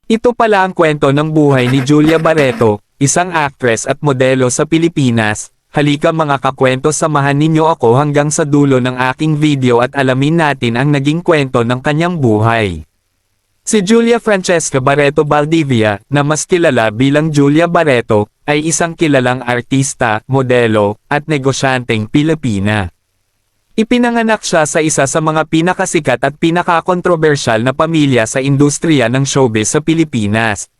Ito pala ang kwento ng buhay ni Julia Barreto, isang actress at modelo sa Pilipinas. Halika mga kakwento, samahan ninyo ako hanggang sa dulo ng aking video at alamin natin ang naging kwento ng kanyang buhay. Si Julia Francesca Barreto Valdivia, na mas kilala bilang Julia Barreto, ay isang kilalang artista, modelo, at negosyanteng Pilipina. Ipinanganak siya sa isa sa mga pinakasikat at pinakakontrobersyal na pamilya sa industriya ng showbiz sa Pilipinas.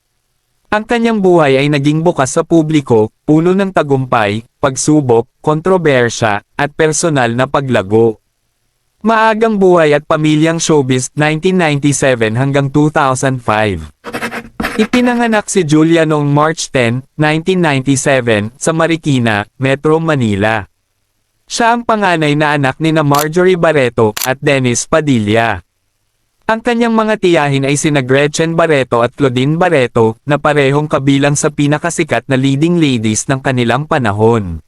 Ang kanyang buhay ay naging bukas sa publiko, puno ng tagumpay, pagsubok, kontrobersya, at personal na paglago. Maagang buhay at pamilyang showbiz 1997 hanggang 2005. Ipinanganak si Julia noong March 10, 1997 sa Marikina, Metro Manila. Siya ang panganay na anak nina Marjorie Barreto at Dennis Padilla. Ang kanyang mga tiyahin ay sina Gretchen Barreto at Claudine Barreto, na parehong kabilang sa pinakasikat na leading ladies ng kanilang panahon.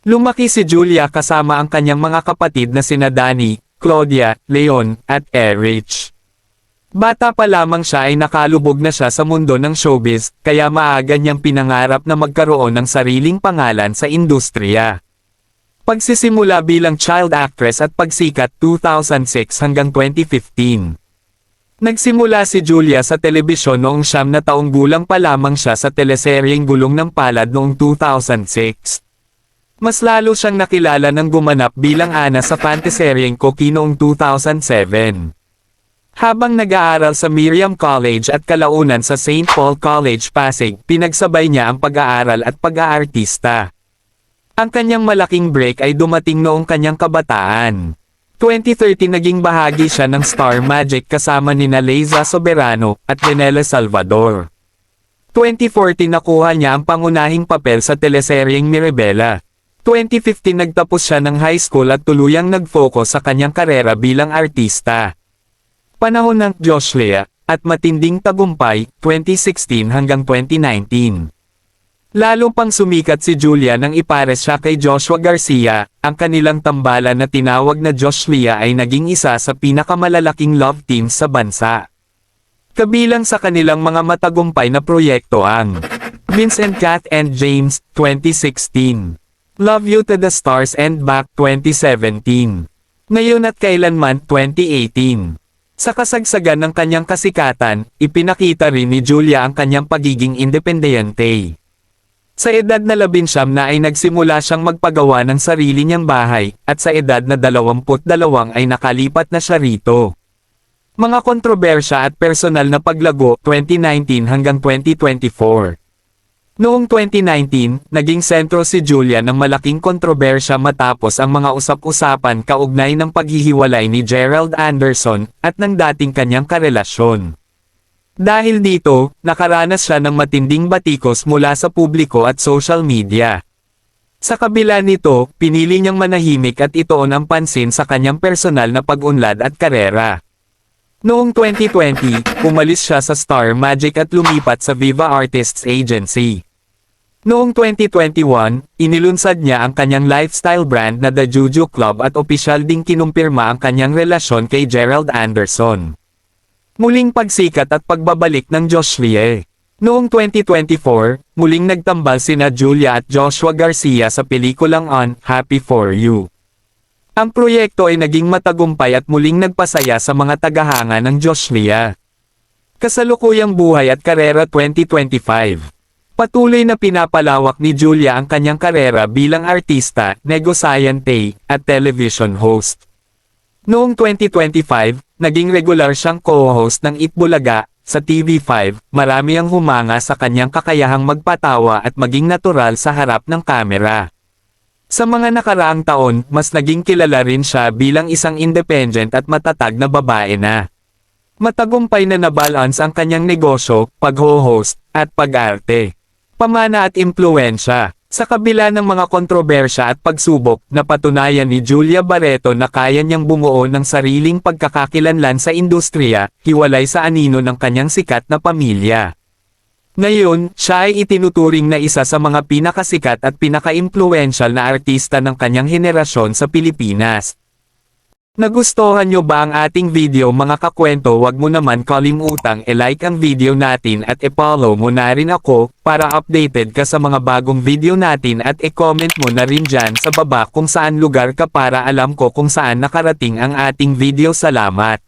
Lumaki si Julia kasama ang kanyang mga kapatid na sina Danny, Claudia, Leon, at Erich. Bata pa lamang siya ay nakalubog na siya sa mundo ng showbiz, kaya maaga niyang pinangarap na magkaroon ng sariling pangalan sa industriya. Pagsisimula bilang child actress at pagsikat 2006 hanggang 2015. Nagsimula si Julia sa telebisyon noong 9 na taong gulang pa lamang siya sa teleseryeng Gulong ng Palad noong 2006. Mas lalo siyang nakilala nang gumanap bilang Ana sa fantaseryeng Koki noong 2007. Habang nag-aaral sa Miriam College at kalaunan sa St. Paul College Pasig, pinagsabay niya ang pag-aaral at pag-aartista. Ang kanyang malaking break ay dumating noong kanyang kabataan. 2013 naging bahagi siya ng Star Magic kasama nina Liza Soberano at Renela Salvador. 2014 nakuha niya ang pangunahing papel sa teleseryeng Mirabela. 2015 nagtapos siya ng high school at tuluyang nag-focus sa kanyang karera bilang artista. Panahon ng Joshua at matinding tagumpay, 2016 hanggang 2019. Lalo pang sumikat si Julia nang ipares siya kay Joshua Garcia. Ang kanilang tambalan na tinawag na Joshua ay naging isa sa pinakamalalaking love teams sa bansa. Kabilang sa kanilang mga matagumpay na proyekto ang Vince and Kat and James, 2016. Love You to the Stars and Back, 2017. Ngayon at Kailanman, 2018. Sa kasagsagan ng kanyang kasikatan, ipinakita rin ni Julia ang kanyang pagiging independente. Sa edad na 19 na ay nagsimula siyang magpagawa ng sarili niyang bahay, at sa edad na 22 ay nakalipat na siya rito. Mga kontrobersya at personal na paglago 2019 hanggang 2024. Noong 2019, naging sentro si Julia ng malaking kontrobersya matapos ang mga usap-usapan kaugnay ng paghihiwalay ni Gerald Anderson at ng dating kanyang karelasyon. Dahil dito, nakaranas siya ng matinding batikos mula sa publiko at social media. Sa kabila nito, pinili niyang manahimik at ituon ang pansin sa kanyang personal na pag-unlad at karera. Noong 2020, umalis siya sa Star Magic at lumipat sa Viva Artists Agency. Noong 2021, inilunsad niya ang kanyang lifestyle brand na The Juju Club at opisyal ding kinumpirma ang kanyang relasyon kay Gerald Anderson. Muling pagsikat at pagbabalik ng Joshua. Noong 2024, muling nagtambal sina Julia at Joshua Garcia sa pelikulang On, Happy For You. Ang proyekto ay naging matagumpay at muling nagpasaya sa mga tagahanga ng Joshua. Kasalukuyang buhay at karera 2025. Patuloy na pinapalawak ni Julia ang kanyang karera bilang artista, negosyante, at television host. Noong 2025, naging regular siyang co-host ng Itbulaga sa TV5, marami ang humanga sa kanyang kakayahang magpatawa at maging natural sa harap ng kamera. Sa mga nakaraang taon, mas naging kilala rin siya bilang isang independent at matatag na babae na matagumpay na nabalance ang kanyang negosyo, pag-ho-host, at pag-arte, pamana at impluwensya. Sa kabila ng mga kontrobersya at pagsubok, napatunayan ni Julia Barreto na kaya niyang bumuo ng sariling pagkakakilanlan sa industriya, hiwalay sa anino ng kanyang sikat na pamilya. Ngayon, siya ay itinuturing na isa sa mga pinakasikat at pinaka-impluwensyal na artista ng kanyang henerasyon sa Pilipinas. Nagustuhan nyo ba ang ating video mga kakwento? Wag mo naman kalimutang i-like ang video natin at i-follow mo na rin ako, para updated ka sa mga bagong video natin at i-comment mo na rin dyan sa baba kung saan lugar ka para alam ko kung saan nakarating ang ating video. Salamat!